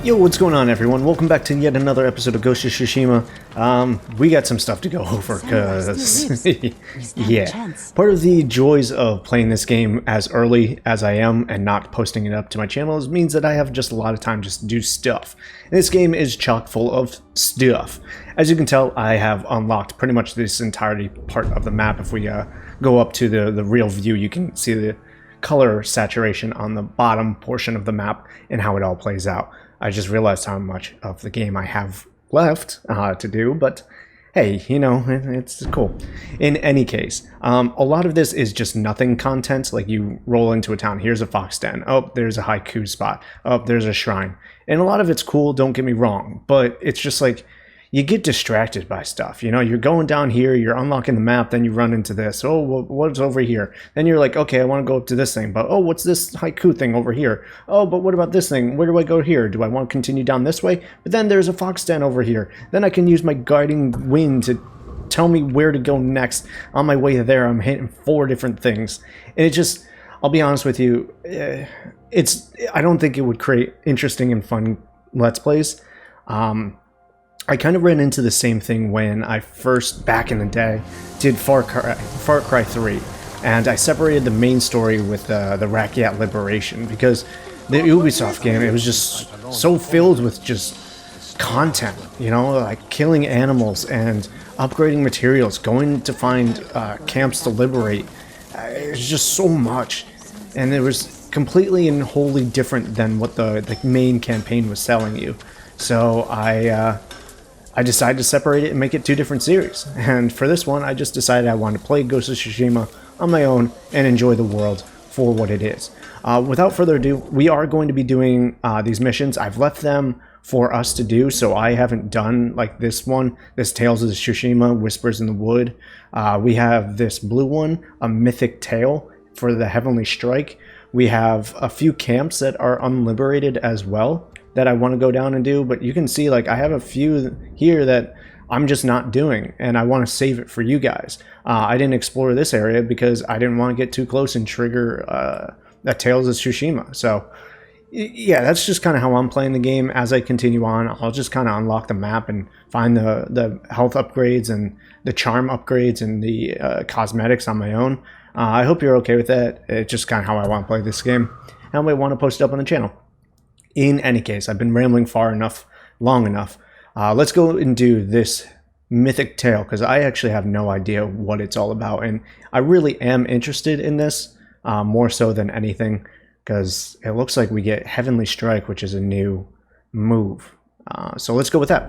Yo, what's going on, everyone? Welcome back to yet another episode of Ghost of Tsushima. We got some stuff to go over, because, yeah. Part of the joys of playing this game as early as I am and not posting it up to my channel means that I have just a lot of time just to do stuff. And this game is chock full of stuff. As you can tell, I have unlocked pretty much this entirety part of the map. If we go up to the real view, you can see the color saturation on the bottom portion of the map and how it all plays out. I just realized how much of the game I have left to do, but hey, you know, it's cool. In any case, a lot of this is just nothing content. Like, you roll into a town, here's a fox den, oh, there's a haiku spot, oh, there's a shrine. And a lot of it's cool, don't get me wrong, but it's just like, you get distracted by stuff. You know, you're going down here, you're unlocking the map, then you run into this. Oh, well, what's over here? Then you're like, okay, I want to go up to this thing, but oh, what's this haiku thing over here? Oh, but what about this thing? Where do I go here? Do I want to continue down this way? But then there's a fox den over here. Then I can use my guiding wind to tell me where to go next. On my way there, I'm hitting 4 different things. And it just, I'll be honest with you, I don't think it would create interesting and fun Let's Plays. I kind of ran into the same thing when I first, back in the day, did Far Cry 3, and I separated the main story with the Rakyat Liberation, because the Ubisoft game, it was just so filled with just content, you know, like killing animals and upgrading materials, going to find camps to liberate. It was just so much, and it was completely and wholly different than what the main campaign was selling you. So I decided to separate it and make it 2 different series. And for this one, I just decided I wanted to play Ghost of Tsushima on my own and enjoy the world for what it is. Without further ado, we are going to be doing these missions. I've left them for us to do, so I haven't done like this one, this Tales of Tsushima, Whispers in the Wood. We have this blue one, a Mythic Tale for the Heavenly Strike. We have a few camps that are unliberated as well that I want to go down and do, but you can see, like, I have a few here that I'm just not doing, and I want to save it for you guys. I didn't explore this area because I didn't want to get too close and trigger that Tales of Tsushima. So yeah, that's just kind of how I'm playing the game. As I continue on, I'll just kind of unlock the map and find the health upgrades and the charm upgrades and the cosmetics on my own. I hope you're okay with that. It's just kind of how I want to play this game. How I want to post it up on the channel. In any case, I've been rambling long enough. Let's go and do this Mythic Tale, because I actually have no idea what it's all about, and I really am interested in this, more so than anything, because it looks like we get Heavenly Strike, which is a new move. So let's go with that.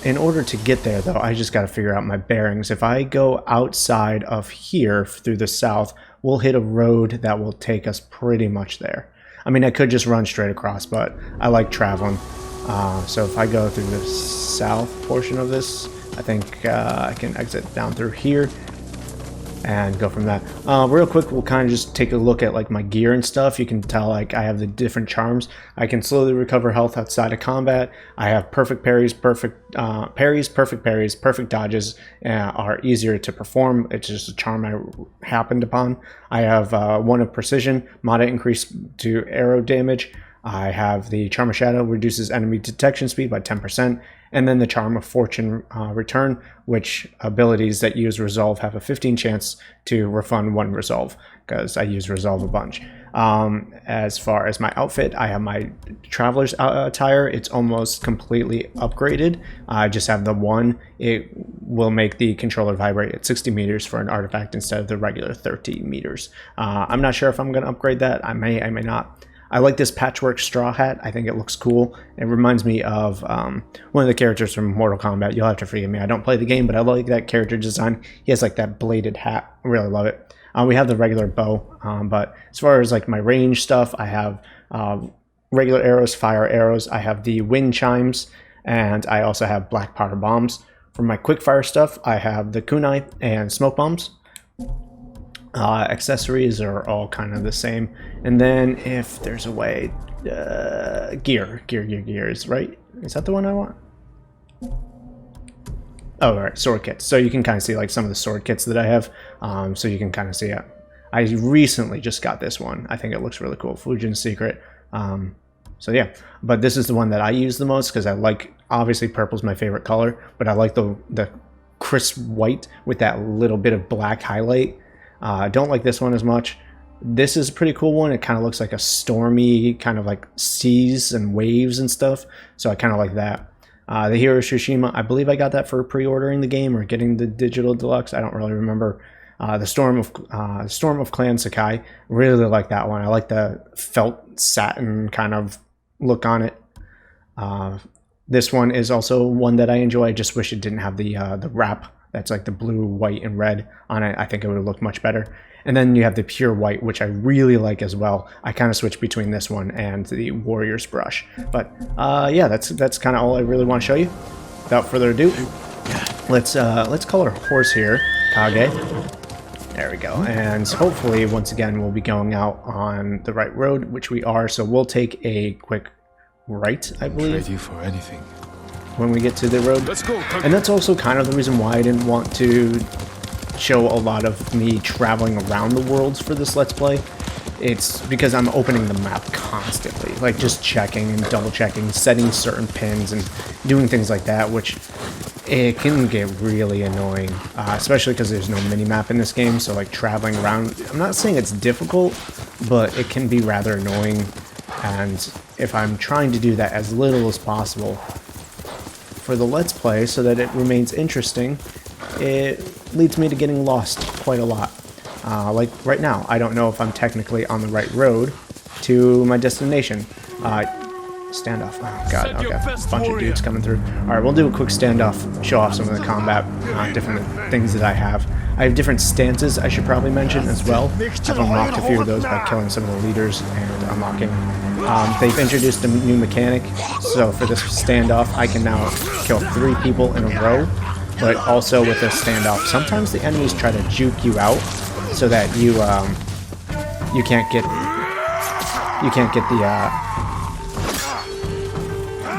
In order to get there, though, I just got to figure out my bearings. If I go outside of here through the south, we'll hit a road that will take us pretty much there. I mean, I could just run straight across, but I like traveling. So if I go through the south portion of this, I think I can exit down through here and go from that. Real quick, we'll kind of just take a look at like my gear and stuff. You can tell, like, I have the different charms. I can slowly recover health outside of combat. I have perfect parries, perfect dodges are easier to perform. It's just a charm I happened upon. I have one of precision, mod increase to arrow damage. I have the Charm of Shadow, reduces enemy detection speed by 10%, and then the Charm of Fortune Return, which abilities that use Resolve have a 15 chance to refund 1 Resolve, because I use Resolve a bunch. As far as my outfit, I have my Traveler's attire. It's almost completely upgraded. I just have the one. It will make the controller vibrate at 60 meters for an artifact instead of the regular 30 meters. I'm not sure if I'm going to upgrade that. I may not. I like this patchwork straw hat. I think it looks cool. It reminds me of one of the characters from Mortal Kombat. You'll have to forgive me. I don't play the game, but I like that character design. He has like that bladed hat. I really love it. We have the regular bow, but as far as like my range stuff, I have regular arrows, fire arrows. I have the wind chimes, and I also have black powder bombs. For my quick fire stuff, I have the kunai and smoke bombs. Accessories are all kind of the same, and then if there's a way, gear is right. Is that the one I want? Oh, all right, sword kits. So you can kind of see like some of the sword kits that I have. So you can kind of see it. I recently just got this one. I think it looks really cool. Fujin's Secret. So yeah, but this is the one that I use the most because I like, obviously purple's my favorite color, but I like the crisp white with that little bit of black highlight. I don't like this one as much. This is a pretty cool one. It kind of looks like a stormy, kind of like seas and waves and stuff. So I kind of like that. The Hero Tsushima, I believe I got that for pre-ordering the game or getting the digital deluxe. I don't really remember. The Storm of Clan Sakai, really like that one. I like the felt satin kind of look on it. This one is also one that I enjoy. I just wish it didn't have the wrap that's like the blue, white, and red on it. I think it would look much better. And then you have the pure white, which I really like as well. I kind of switch between this one and the Warrior's Brush. But yeah, that's kind of all I really want to show you. Without further ado, let's call our horse here, Kage. There we go. And hopefully, once again, we'll be going out on the right road, which we are. So we'll take a quick right, I believe. Trade you for anything. When we get to the road. Let's go. And that's also kind of the reason why I didn't want to show a lot of me traveling around the worlds for this Let's Play. It's because I'm opening the map constantly, like just checking and double checking, setting certain pins and doing things like that, which it can get really annoying, especially because there's no mini-map in this game. So like traveling around, I'm not saying it's difficult, but it can be rather annoying. And if I'm trying to do that as little as possible for the Let's Play so that it remains interesting, it leads me to getting lost quite a lot. Like right now, I don't know if I'm technically on the right road to my destination. Standoff. Oh god, okay. Bunch of dudes coming through. Alright, we'll do a quick standoff, show off some of the combat, different things that I have. I have different stances I should probably mention as well. I've unlocked a few of those by killing some of the leaders and unlocking. They've introduced a new mechanic, so for this standoff, I can now kill 3 people in a row. But also with a standoff, sometimes the enemies try to juke you out so that you can't get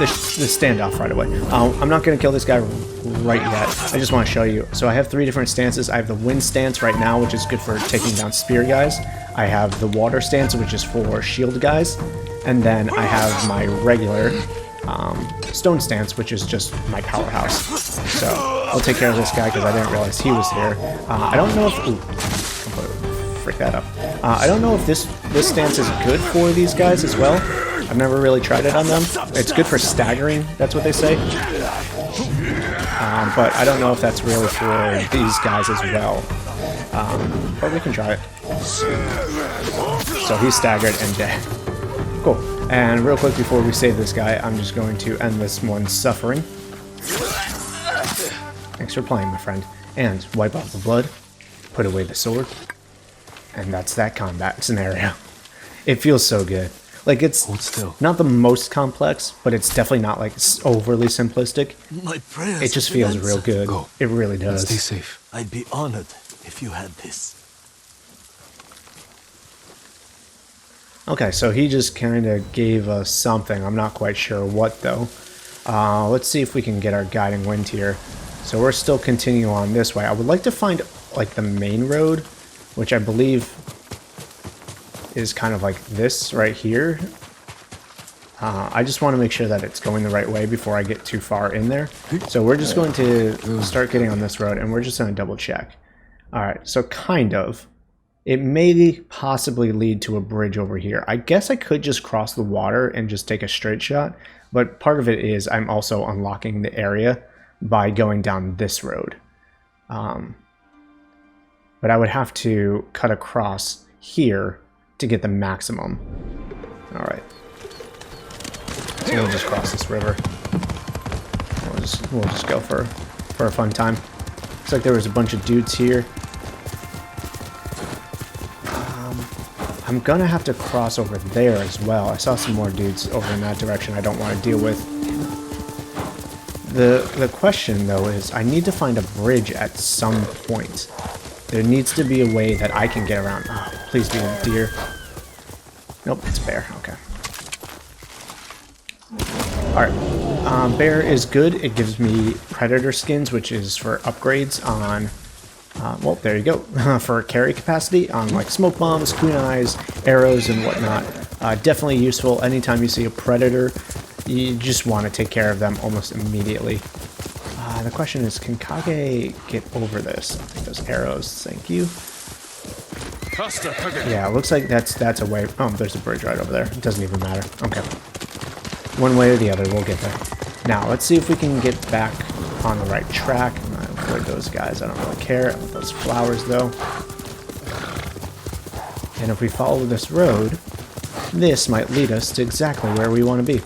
the standoff right away. I'm not going to kill this guy right yet. I just want to show you. So I have 3 different stances. I have the wind stance right now, which is good for taking down spear guys. I have the water stance, which is for shield guys. And then I have my regular stone stance, which is just my powerhouse. So I'll take care of this guy because I didn't realize he was here. I don't know if... Ooh, freak that up. I don't know if this stance is good for these guys as well. I've never really tried it on them. It's good for staggering, that's what they say. But I don't know if that's really for these guys as well. But we can try it. So he's staggered and dead. Cool. And real quick before we save this guy, I'm just going to end this one's suffering. Thanks for playing, my friend. And wipe off the blood, put away the sword, and that's that combat scenario. It feels so good. Like, it's not the most complex, but it's definitely not like overly simplistic. It just feels real good. It really does. Stay safe. I'd be honored if you had this. Okay, so he just kind of gave us something. I'm not quite sure what, though. Let's see if we can get our guiding wind here. So we're still continuing on this way. I would like to find, like, the main road, which I believe is kind of like this right here. I just want to make sure that it's going the right way before I get too far in there. So we're just going to start getting on this road, and we're just going to double check. Alright, so kind of. It may possibly lead to a bridge over here. I guess I could just cross the water and just take a straight shot, but part of it is I'm also unlocking the area by going down this road. But I would have to cut across here to get the maximum. Alright. So we'll just cross this river. We'll just go for a fun time. Looks like there was a bunch of dudes here. I'm gonna have to cross over there as well. I saw some more dudes over in that direction I don't want to deal with. The question though is I need to find a bridge at some point. There needs to be a way that I can get around. Oh, please be a deer. Nope, it's bear. Okay. Alright. Bear is good. It gives me predator skins, which is for upgrades on... well, there you go. For carry capacity on like smoke bombs, kunais, arrows, and whatnot. Definitely useful. Anytime you see a predator, you just want to take care of them almost immediately. The question is, can Kage get over this? I'll take those arrows. Thank you. Yeah, it looks like that's a way. Oh, there's a bridge right over there. It doesn't even matter. Okay. One way or the other, we'll get there. Now, let's see if we can get back on the right track. Avoid those guys. I don't really care. Those flowers, though. And if we follow this road, this might lead us to exactly where we want to be.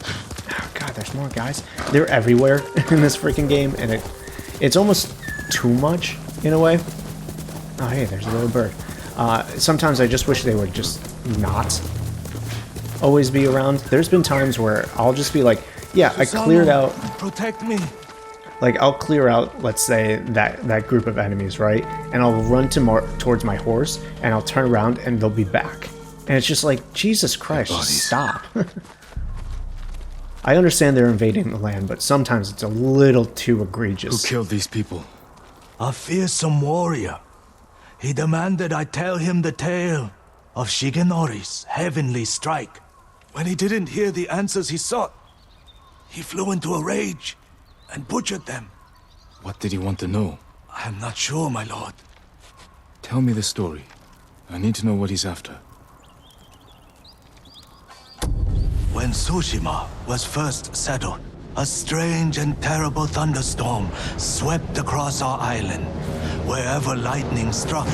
Oh, God, there's more guys. They're everywhere in this freaking game, and it's almost too much, in a way. Oh, hey, there's a little bird. Sometimes I just wish they would just not always be around. There's been times where I'll just be like, yeah, I cleared out... Protect me. Like, I'll clear out, let's say, that group of enemies, right? And I'll run towards my horse, and I'll turn around, and they'll be back. And it's just like, Jesus Christ, just stop. I understand they're invading the land, but sometimes it's a little too egregious. Who killed these people? A fearsome warrior. He demanded I tell him the tale of Shigenori's heavenly strike. When he didn't hear the answers he sought, He flew into a rage and butchered them. what did he want to know? I am not sure, my lord. Tell me the story. I need to know what he's after. When Tsushima was first settled, a strange and terrible thunderstorm swept across our island. Wherever lightning struck,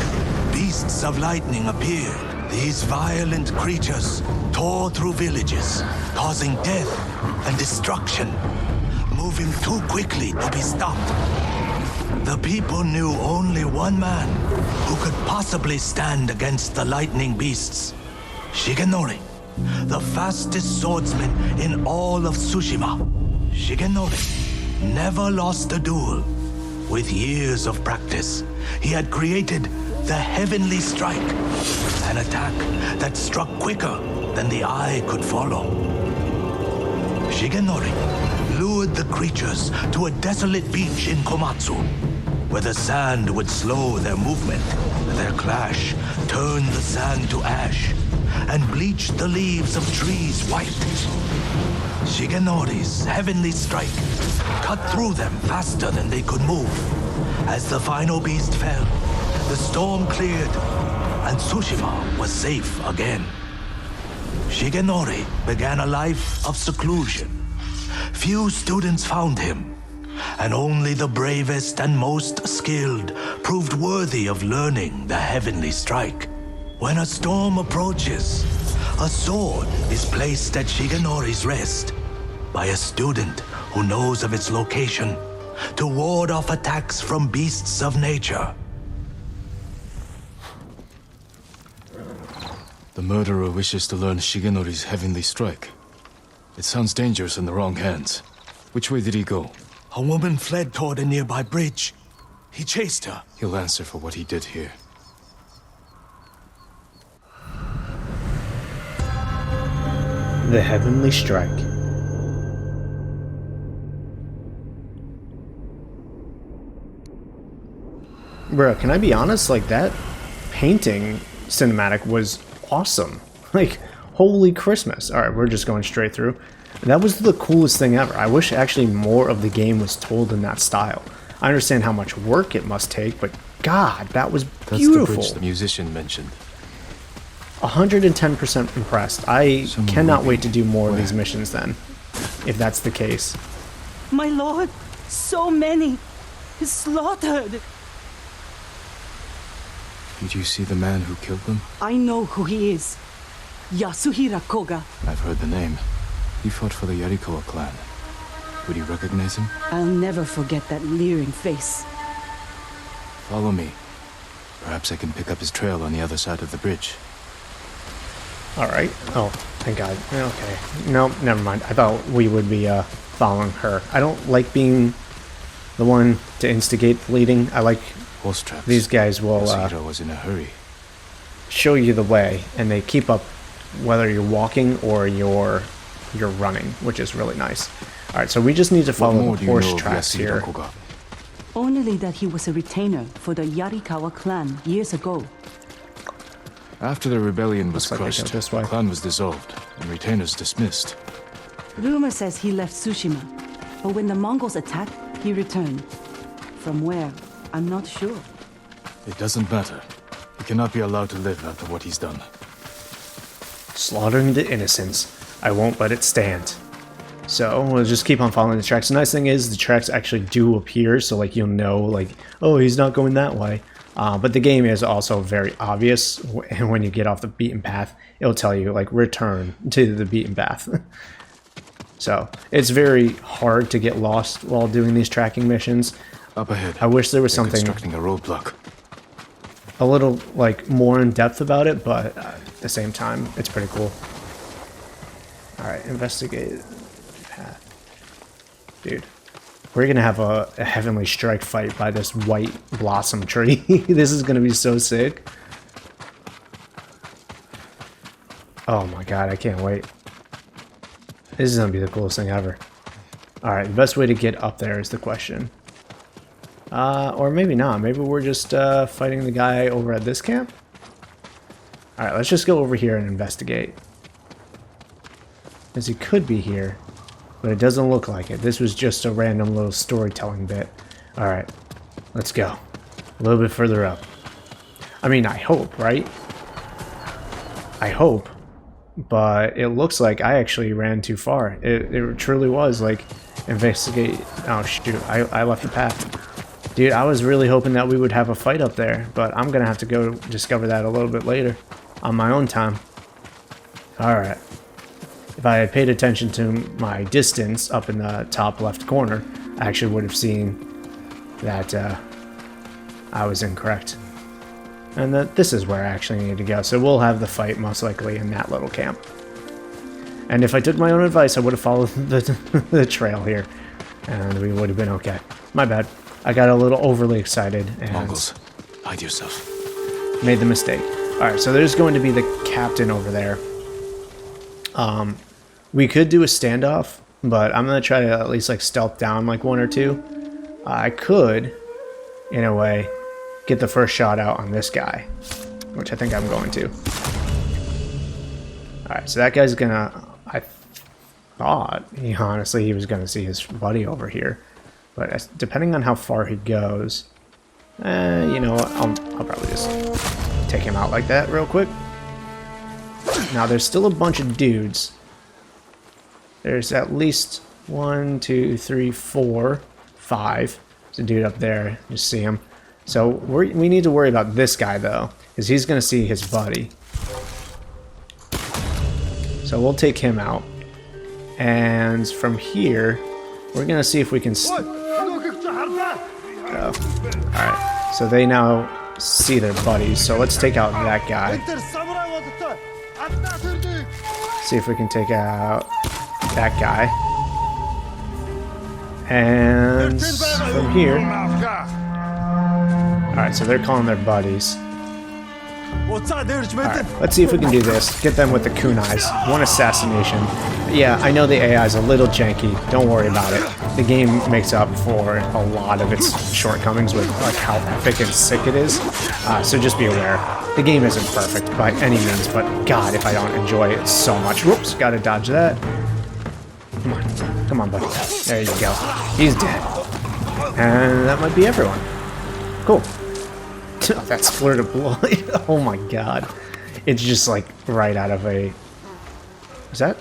beasts of lightning appeared. These violent creatures tore through villages, causing death and destruction, moving too quickly to be stopped. The people knew only one man who could possibly stand against the lightning beasts. Shigenori, the fastest swordsman in all of Tsushima. Shigenori never lost a duel. With years of practice, he had created the Heavenly Strike, an attack that struck quicker than the eye could follow. Shigenori lured the creatures to a desolate beach in Komatsu, where the sand would slow their movement. Their clash turned the sand to ash and bleached the leaves of trees white. Shigenori's heavenly strike cut through them faster than they could move. As the final beast fell, the storm cleared, and Tsushima was safe again. Shigenori began a life of seclusion. Few students found him, and only the bravest and most skilled proved worthy of learning the heavenly strike. When a storm approaches, a sword is placed at Shigenori's rest by a student who knows of its location to ward off attacks from beasts of nature. The murderer wishes to learn Shigenori's heavenly strike. It sounds dangerous in the wrong hands. Which way did he go? A woman fled toward a nearby bridge. He chased her. He'll answer for what he did here. The Heavenly Strike. Bruh, can I be honest? Like, that painting cinematic was awesome. Like, holy Christmas. Alright, we're just going straight through. That was the coolest thing ever. I wish actually more of the game was told in that style. I understand how much work it must take, but God, that was beautiful. That's the bridge the musician mentioned. 110% impressed. I cannot wait to do more of these missions then, if that's the case. My lord, so many slaughtered. Did you see the man who killed them? I know who he is. Yasuhira Koga. I've heard the name. He fought for the Yarikawa clan. Would you recognize him? I'll never forget that leering face. Follow me. Perhaps I can pick up his trail on the other side of the bridge. Alright. Oh, thank God. Okay. No, never mind. I thought we would be following her. I don't like being the one to instigate the leading. I like Horse traps. these guys will Yasuhiro was in a hurry. show you the way, and they keep up whether you're walking or you're running, which is really nice. Alright, so we just need to follow the horse tracks here. Only that he was a retainer for the Yarikawa clan years ago. After the rebellion was Looks like they go crushed, this the way. clan was dissolved and retainers dismissed. Rumor says he left Tsushima, but when the Mongols attacked, he returned. From where? I'm not sure. It doesn't matter. He cannot be allowed to live after what he's done. Slaughtering the innocents. I won't let it stand. So we'll just keep on following the tracks. The nice thing is the tracks actually do appear, so like you'll know, like, oh, he's not going that way. But the game is also very obvious, and when you get off the beaten path, it'll tell you like return to the beaten path. So it's very hard to get lost while doing these tracking missions. Up ahead. I wish there was they're something constructing a roadblock. a little like more in depth about it, but at the same time, it's pretty cool. All right, investigate path, dude. We're gonna have a heavenly strike fight by this white blossom tree. This is gonna be so sick. Oh my god, I can't wait. This is gonna be the coolest thing ever. All right, the best way to get up there is the question. Or maybe not. Maybe we're just fighting the guy over at this camp? Alright, let's just go over here and investigate. Because he could be here, but it doesn't look like it. This was just a random little storytelling bit. Alright, let's go. A little bit further up. I mean, I hope, right? I hope. But it looks like I actually ran too far. It truly was, like, investigate... Oh, shoot. I left the path. Dude, I was really hoping that we would have a fight up there, but I'm gonna have to go discover that a little bit later on my own time. Alright. If I had paid attention to my distance up in the top left corner, I actually would have seen that I was incorrect. And that this is where I actually need to go, so we'll have the fight most likely in that little camp. And if I took my own advice, I would have followed the trail here, and we would have been okay. My bad. I got a little overly excited and Mongols, hide yourself. made the mistake. Alright, so there's going to be the captain over there. We could do a standoff, but I'm going to try to at least like stealth down like one or two. I could, in a way, get the first shot out on this guy, which I think I'm going to. Alright, so that guy's gonna... I thought, honestly, he was going to see his buddy over here. But depending on how far he goes, you know what, I'll probably just take him out like that real quick. Now, there's still a bunch of dudes. There's at least 1, 2, 3, 4, 5. There's a dude up there. You see him. So we need to worry about this guy, though, because he's going to see his buddy. So we'll take him out. And from here, we're going to see if we can... Alright, so they now see their buddies, so let's take out that guy. See if we can take out that guy. And from here... Alright, so they're calling their buddies. Alright, let's see if we can do this. Get them with the kunais. One assassination. Yeah, I know the AI is a little janky. Don't worry about it. The game makes up for a lot of its shortcomings with like how epic and sick it is. So just be aware. The game isn't perfect by any means, but God, if I don't enjoy it so much. Whoops, gotta dodge that. Come on. Come on, buddy. There you go. He's dead. And that might be everyone. Cool. That splurt of blood. Oh my god. It's just like right out of a... Is that...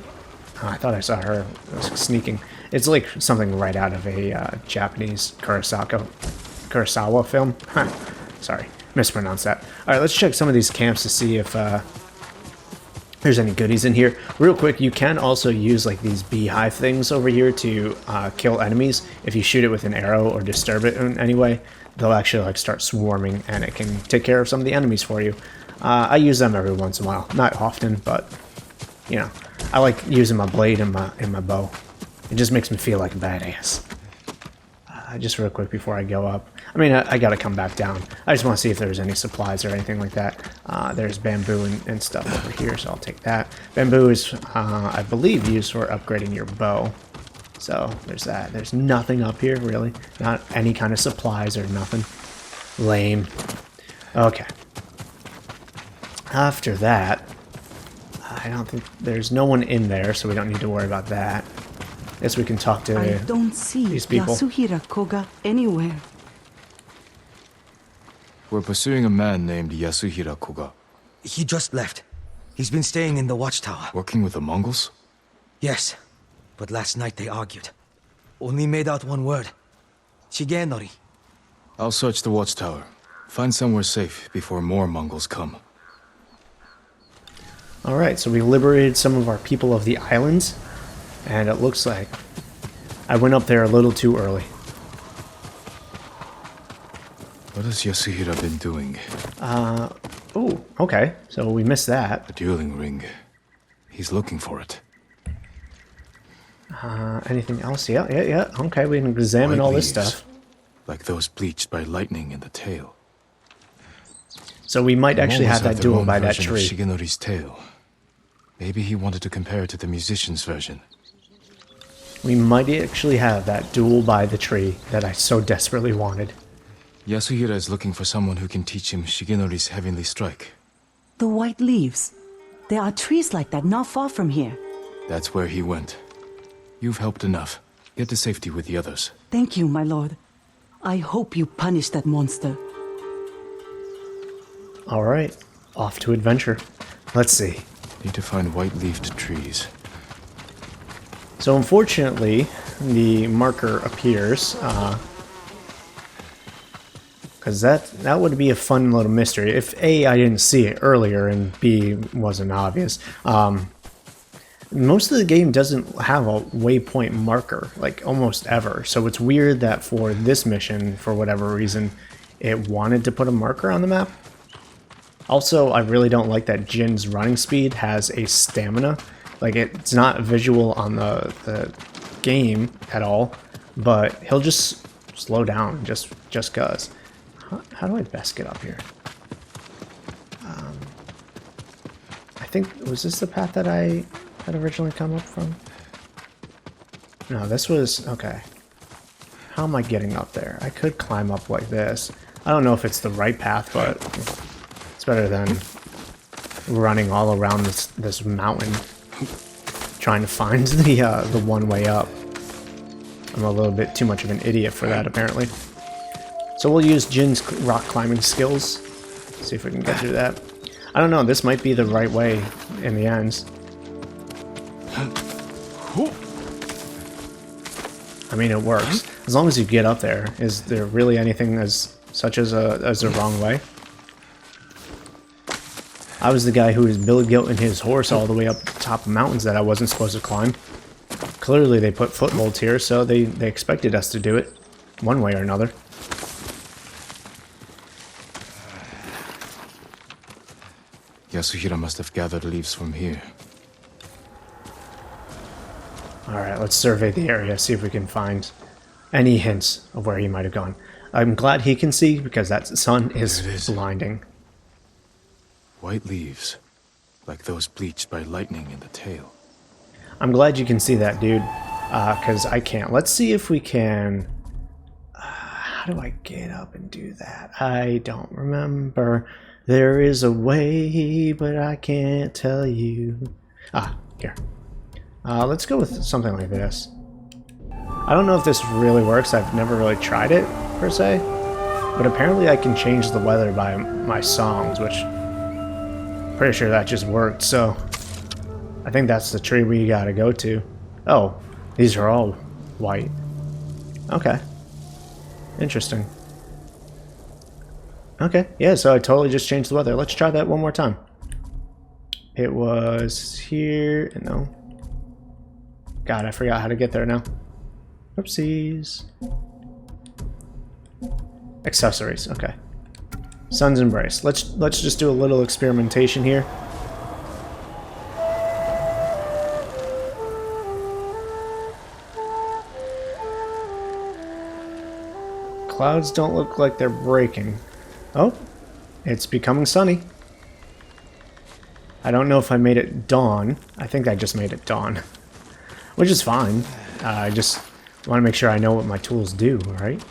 Oh, I thought I saw her sneaking. It's like something right out of a Japanese Kurosawa film. Sorry, mispronounced that. Alright, let's check some of these camps to see if there's any goodies in here. Real quick, you can also use like these beehive things over here to kill enemies. If you shoot it with an arrow or disturb it in any way, they'll actually like start swarming and it can take care of some of the enemies for you. I use them every once in a while. Not often, but you know, I like using my blade and my bow. It just makes me feel like a badass. Just real quick before I go up. I mean, I gotta come back down. I just want to see if there's any supplies or anything like that. There's bamboo and stuff over here, so I'll take that. Bamboo is, I believe, used for upgrading your bow. So there's that. There's nothing up here, really. Not any kind of supplies or nothing. Lame. Okay. After that, I don't think there's no one in there, so we don't need to worry about that. Guess we can talk to I don't see these people. Yasuhira Koga anywhere. We're pursuing a man named Yasuhira Koga. He just left. He's been staying in the watchtower. Working with the Mongols? Yes, but last night they argued. Only made out one word. Shigenori. I'll search the watchtower. Find somewhere safe before more Mongols come. Alright, so we liberated some of our people of the islands, and it looks like I went up there a little too early. What has Yasuhira been doing? Oh, okay, so we missed that. A dueling ring. He's looking for it. Anything else? Yeah. Okay, we can examine White all this leaves, stuff. like those bleached by lightning in the tail. So we might actually have that duel by that tree. Shigenori's tale. Maybe he wanted to compare it to the musician's version. We might actually have that duel by the tree that I so desperately wanted. Yasuhira is looking for someone who can teach him Shigenori's heavenly strike. The white leaves. There are trees like that not far from here. That's where he went. You've helped enough. Get to safety with the others. Thank you, my lord. I hope you punish that monster. Alright, off to adventure. Let's see. Need to find white-leafed trees. So unfortunately, the marker appears, because that would be a fun little mystery. If A, I didn't see it earlier, and B, wasn't obvious. Most of the game doesn't have a waypoint marker, like almost ever. So it's weird that for this mission, for whatever reason, it wanted to put a marker on the map. Also, I really don't like that Jin's running speed has a stamina. Like, it's not visual on the game at all, but he'll just slow down just cuz. How do I best get up here? I think, was this the path that I had originally come up from? No, this was, okay. How am I getting up there? I could climb up like this. I don't know if it's the right path, but it's better than running all around this mountain trying to find the one way up. I'm a little bit too much of an idiot for that, apparently. So we'll use Jin's rock climbing skills. See if we can get through that. I don't know, this might be the right way in the end. I mean, it works. As long as you get up there. Is there really anything as such as a wrong way? I was the guy who was Billy Goating his horse all the way up top of mountains that I wasn't supposed to climb. Clearly they put footholds here, so they expected us to do it. One way or another. Yasuhira must have gathered leaves from here. Alright, let's survey the area, see if we can find any hints of where he might have gone. I'm glad he can see, because that sun is blinding. White leaves, like those bleached by lightning in the tail. I'm glad you can see that, dude, because I can't. Let's see if we can... how do I get up and do that? I don't remember. There is a way, but I can't tell you. Ah, here. Let's go with something like this. I don't know if this really works. I've never really tried it, per se. But apparently I can change the weather by my songs, which... pretty sure that just worked, so... I think that's the tree we gotta go to. Oh, these are all white. Okay. Interesting. Okay, yeah, so I totally just changed the weather. Let's try that one more time. It was here... no. God, I forgot how to get there now. Oopsies. Accessories, okay. Sun's Embrace. Let's just do a little experimentation here. Clouds don't look like they're breaking. Oh, it's becoming sunny. I don't know if I made it dawn. I think I just made it dawn. Which is fine. I just want to make sure I know what my tools do, right?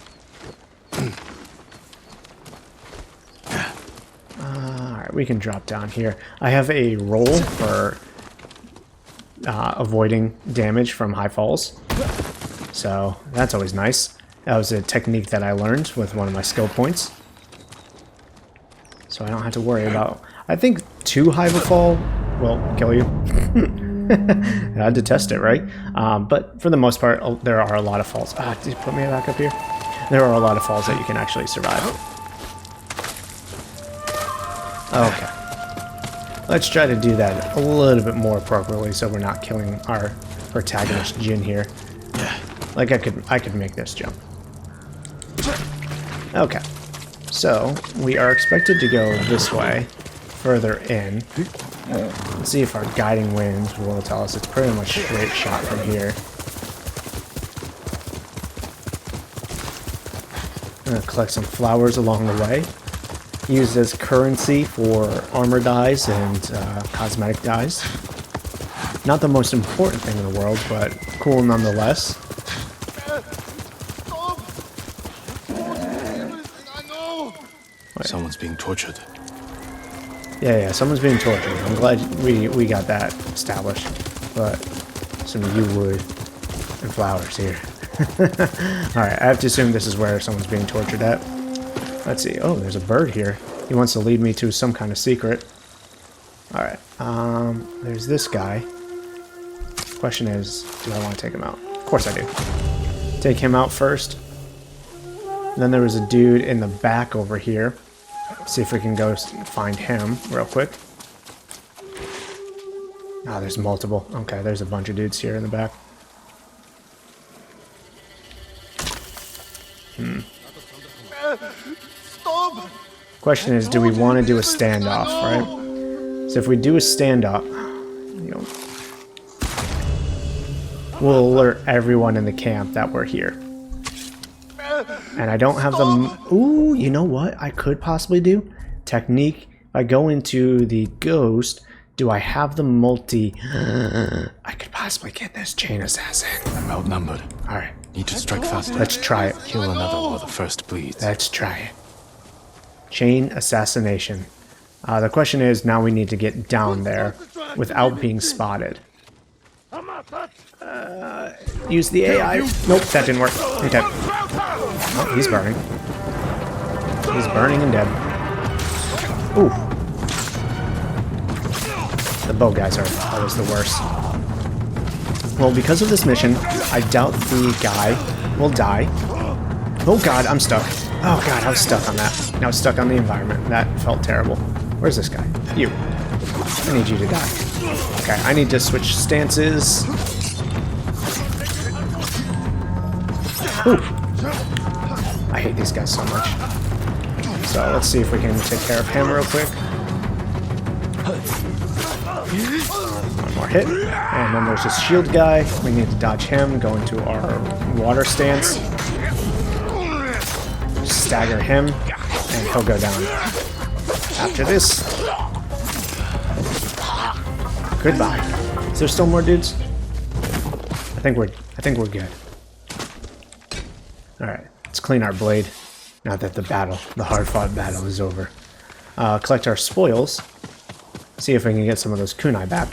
Alright, we can drop down here. I have a roll for avoiding damage from high falls, so that's always nice. That was a technique that I learned with one of my skill points, so I don't have to worry about. I think too high of a fall will kill you. I had to test it, right? But for the most part, there are a lot of falls. Did you put me back up here? There are a lot of falls that you can actually survive. Okay. Let's try to do that a little bit more appropriately so we're not killing our protagonist Jin here. Like I could make this jump. Okay. So we are expected to go this way, further in. Let's see if our guiding winds will tell us it's pretty much straight shot from here. I'm gonna collect some flowers along the way. Used as currency for armor dyes and cosmetic dyes. Not the most important thing in the world, but cool nonetheless. Someone's being tortured. Yeah, someone's being tortured. I'm glad we got that established. But some yew wood and flowers here. Alright, I have to assume this is where someone's being tortured at. Let's see. Oh, there's a bird here. He wants to lead me to some kind of secret. Alright, there's this guy. Question is, do I want to take him out? Of course I do. Take him out first. Then there was a dude in the back over here. See if we can go find him real quick. There's multiple. Okay, there's a bunch of dudes here in the back. Question is, do we want to do a standoff, right? So if we do a standoff, you know, we'll alert everyone in the camp that we're here. And I don't have them. Ooh, you know what I could possibly do? Technique. If I go into the ghost, do I have the multi? I could possibly get this chain assassin. I'm outnumbered. Alright. Need to strike faster. Let's try it. Kill another while the first bleeds. Let's try it. Chain assassination. The question is, now we need to get down there without being spotted. Use the AI. Nope, that didn't work. Okay. Oh, he's burning. He's burning and dead. Ooh. The bow guys are always the worst. Well, because of this mission, I doubt the guy will die. Oh god, I'm stuck. Oh god, I was stuck on that. I was stuck on the environment. That felt terrible. Where's this guy? You. I need you to die. Okay, I need to switch stances. Ooh. I hate these guys so much. So let's see if we can take care of him real quick. One more hit. And then there's this shield guy. We need to dodge him, go into our water stance. Stagger him, and he'll go down. After this. Goodbye. Is there still more dudes? I think we're good. Alright, let's clean our blade. Now that the hard-fought battle is over. Collect our spoils. See if we can get some of those kunai back.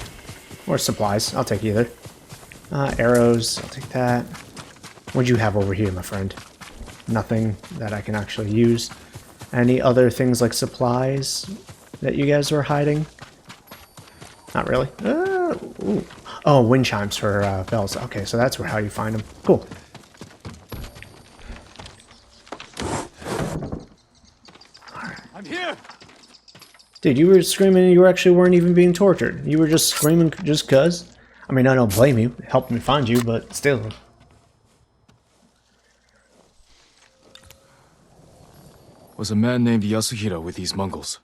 Or supplies, I'll take either. Arrows, I'll take that. What'd you have over here, my friend? Nothing that I can actually use. Any other things like supplies that you guys were hiding? Not really. Ooh. Oh, wind chimes for bells. Okay, so that's how you find them. Cool. I'm here. Dude, you were screaming and you actually weren't even being tortured. You were just screaming just 'cause. I mean, I don't blame you. It helped me find you, but still. Was a man named Yasuhira with these Mongols.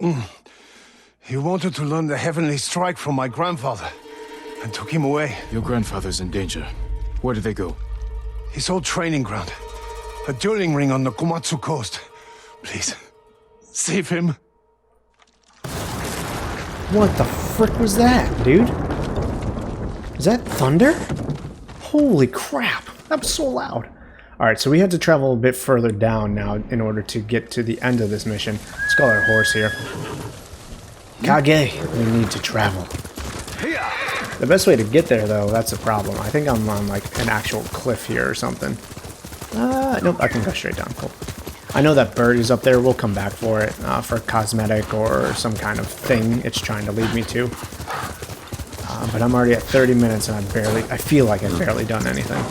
He wanted to learn the heavenly strike from my grandfather, and took him away. Your grandfather's in danger. Where did they go? His old training ground. A dueling ring on the Komatsu coast. Please, save him. What the frick was that, dude? Is that thunder? Holy crap, that was so loud. Alright, so we had to travel a bit further down now in order to get to the end of this mission. Let's call our horse here. Kage, we need to travel. The best way to get there, though, that's a problem. I think I'm on, like, an actual cliff here or something. Nope, I can go straight down. Cool. I know that bird is up there. We'll come back for it, for cosmetic or some kind of thing it's trying to lead me to. But I'm already at 30 minutes and I feel like I've barely done anything.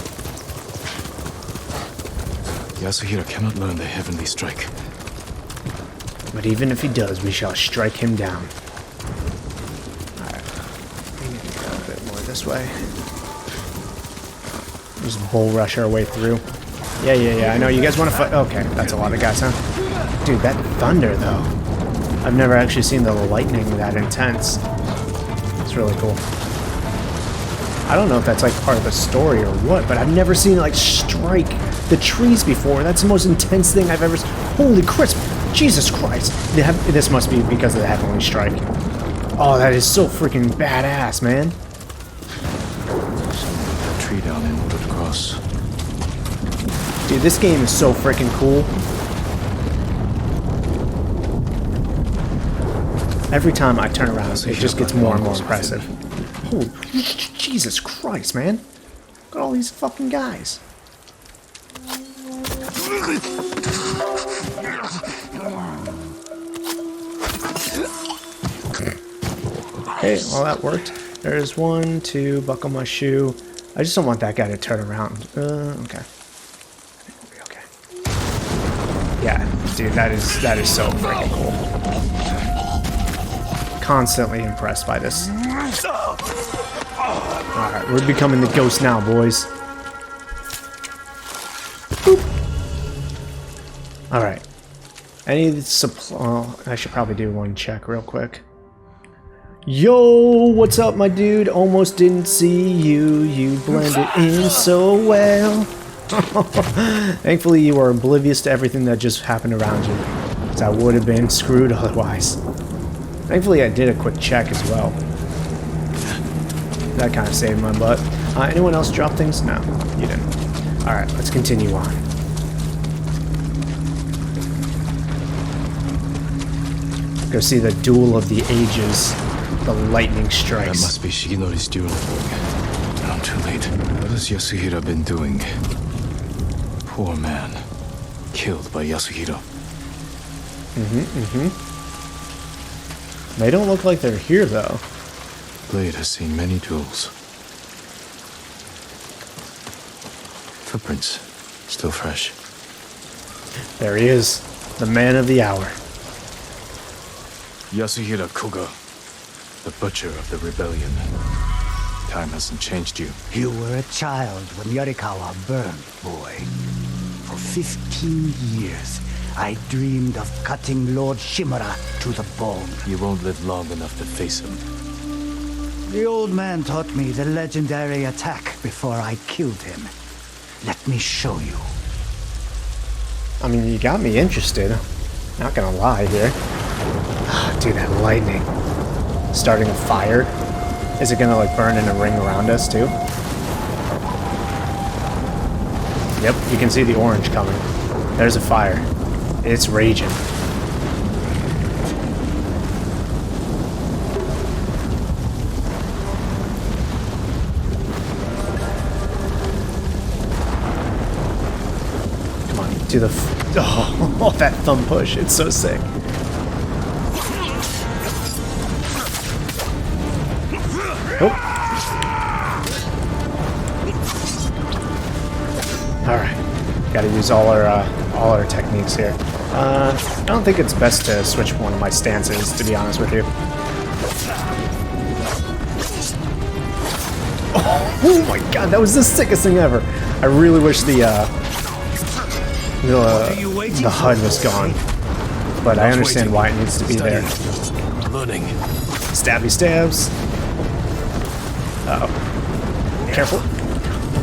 Yasuhiro cannot learn the heavenly strike. But even if he does, we shall strike him down. Alright. We need to go a bit more this way. Just bull rush our way through. Yeah, I know you guys want to fight. Okay, that's a lot of guys, huh? Dude, that thunder, though. I've never actually seen the lightning that intense. It's really cool. I don't know if that's like part of the story or what, but I've never seen it like strike the trees before. That's the most intense thing I've ever seen. Holy crisp! Jesus Christ! This must be because of the heavenly strike. Oh, that is so freaking badass, man. That tree down in order to cross. Dude, this game is so freaking cool. Every time I turn around, it just gets more and more impressive. Holy Jesus Christ, man. Look at all these fucking guys. Okay, well that worked. There's 1, 2, buckle my shoe. I just don't want that guy to turn around. Okay. I think we'll be okay. Yeah, dude, that is so freaking cool. Constantly impressed by this. Alright, we're becoming the ghost now, boys. Alright. Any supply... Oh, I should probably do one check real quick. Yo, what's up, my dude? Almost didn't see you. You blended in so well. Thankfully, you were oblivious to everything that just happened around you, because I would have been screwed otherwise. Thankfully, I did a quick check as well. That kind of saved my butt. Anyone else drop things? No, you didn't. Alright, let's continue on. Go see the duel of the ages. The lightning strikes. That must be Shigenori's duel. I'm too late. What has Yasuhiro been doing? Poor man. Killed by Yasuhiro. They don't look like they're here, though. Blade has seen many duels. Footprints. Still fresh. There he is. The man of the hour. Yasuhiro Koga. The butcher of the rebellion. Time hasn't changed you. You were a child when Yorikawa burned, boy. For 15 years, I dreamed of cutting Lord Shimura to the bone. You won't live long enough to face him. The old man taught me the legendary attack before I killed him. Let me show you. I mean, you got me interested. Not gonna lie here. Dude, that lightning. Starting a fire. Is it gonna like burn in a ring around us too? Yep, you can see the orange coming. There's a fire. It's raging. Come on, do the oh, that thumb push. It's so sick. Alright, gotta use all our techniques here. I don't think it's best to switch one of my stances, to be honest with you. Oh my god, that was the sickest thing ever! I really wish the HUD was gone, but I understand why it needs to be there. Learning. Stabby stabs. Uh-oh. Careful.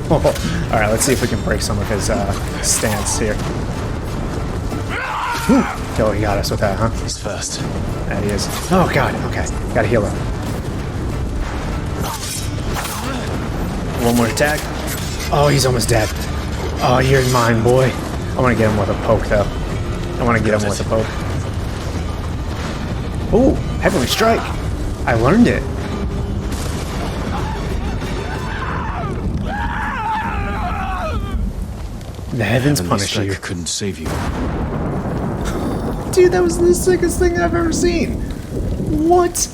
Alright, let's see if we can break some of his stance here. Oh, he got us with that, huh? He's fast. That he is. Oh god, okay. Gotta heal him. One more attack. Oh, he's almost dead. Oh, you're mine, boy. I want to get him with a poke, though. I want to get him with a poke. Ooh! Heavenly Strike! I learned it! The heavens punish you. Couldn't save you. Dude, that was the sickest thing I've ever seen! What?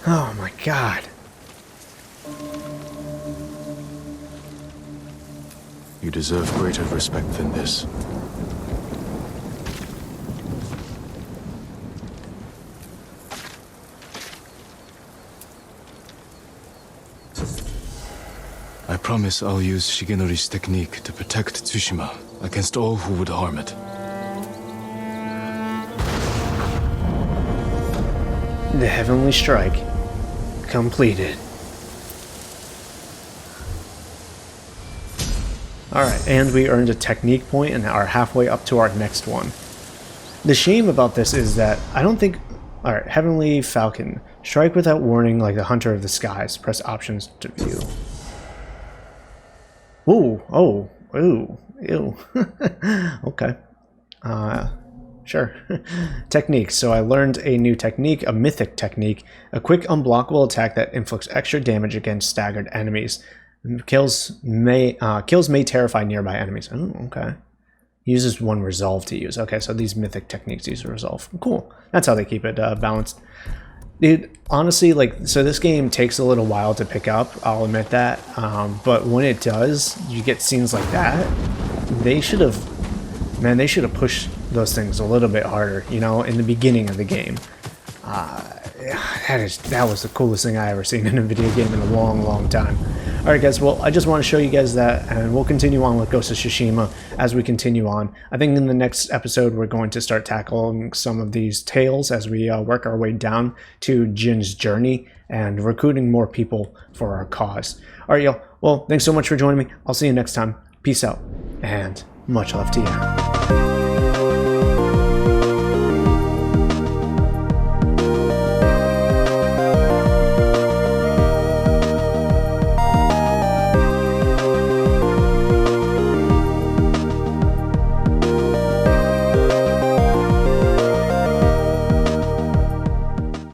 Oh my god. You deserve greater respect than this. I promise I'll use Shigenori's technique to protect Tsushima against all who would harm it. The Heavenly Strike. Completed. Alright, and we earned a technique point and are halfway up to our next one. The shame about this is that I don't think... Alright, Heavenly Falcon. Strike without warning like the Hunter of the Skies. Press options to view. Ooh, oh, ooh, ew. Okay. Sure. Techniques. So I learned a new technique, a mythic technique, a quick unblockable attack that inflicts extra damage against staggered enemies. Kills may terrify nearby enemies. Oh, okay. Uses one resolve to use. Okay, so these mythic techniques use a resolve. Cool. That's how they keep it balanced. Dude, honestly, like, so this game takes a little while to pick up, I'll admit that, but when it does, you get scenes like that. They should have, man, they should have pushed those things a little bit harder, you know, in the beginning of the game. That was the coolest thing I ever seen in a video game in a long, long time. Alright guys, well, I just want to show you guys that, and we'll continue on with Ghost of Tsushima as we continue on. I think in the next episode we're going to start tackling some of these tales as we work our way down to Jin's journey and recruiting more people for our cause. Alright y'all, well, thanks so much for joining me. I'll see you next time. Peace out, and much love to you.